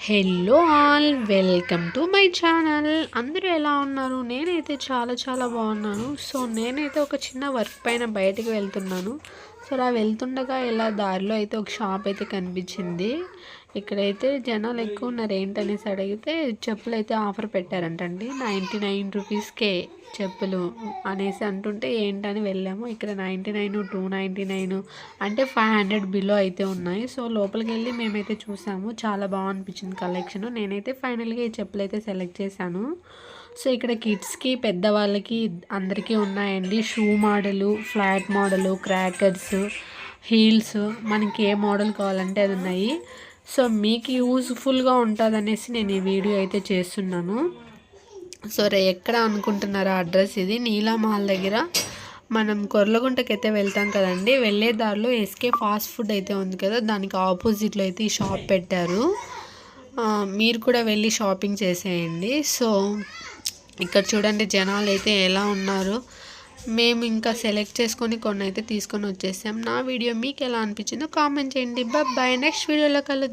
Hello all, welcome to my channel. అందరూ ఎలా ఉన్నారు? నేనైతే చాలా బాగున్నాను. సో నేనైతే ఒక చిన్న వర్క్ పైన బయటికి వెళ్తున్నాను. సో అలా వెళ్తుండగా ఇలా దారిలో అయితే ఒక షాప్ అయితే కనిపించింది. ఇక్కడైతే జనాలు ఎక్కువ ఉన్నారు. ఏంటనేసి అడిగితే చెప్పులు అయితే ఆఫర్ పెట్టారంటండి. 99 రూపీస్కే చెప్పులు అనేసి అంటుంటే ఏంటని వెళ్ళాము. ఇక్కడ 99, 299 అంటే 500 బిలో అయితే ఉన్నాయి. సో లోపలికి వెళ్ళి మేమైతే చూసాము. చాలా బాగా అనిపించింది కలెక్షన్. నేనైతే ఫైనల్గా ఈ చెప్పులు అయితే సెలెక్ట్ చేశాను. సో ఇక్కడ కిడ్స్కి, పెద్దవాళ్ళకి అందరికీ ఉన్నాయండి. Shoe model, flat model, crackers, heels, మనకి ఏ మోడల్ కావాలంటే అది ఉన్నాయి. సో మీకు యూజ్ఫుల్గా ఉంటుంది అనేసి నేను ఈ వీడియో అయితే చేస్తున్నాను. సో ఎక్కడ అనుకుంటున్నారా అడ్రస్? ఇది నీలా మాల్ దగ్గర మనం కొర్లగుంటకి అయితే వెళ్తాం కదండి. వెళ్ళే దారిలో ఎస్కే ఫాస్ట్ ఫుడ్ అయితే ఉంది కదా, దానికి ఆపోజిట్లో అయితే ఈ షాప్ పెట్టారు. మీరు కూడా వెళ్ళి షాపింగ్ చేసేయండి. సో ఇక్కడ చూడండి జనాలు అయితే ఎలా ఉన్నారు. మేము ఇంకా సెలెక్ట్ చేసుకొని కొన్ని అయితే తీసుకొని వచ్చేసాం. నా వీడియో మీకు ఎలా అనిపించిందో కామెంట్ చేయండి. బాయ్, నెక్స్ట్ వీడియోలో కలుద్దాం.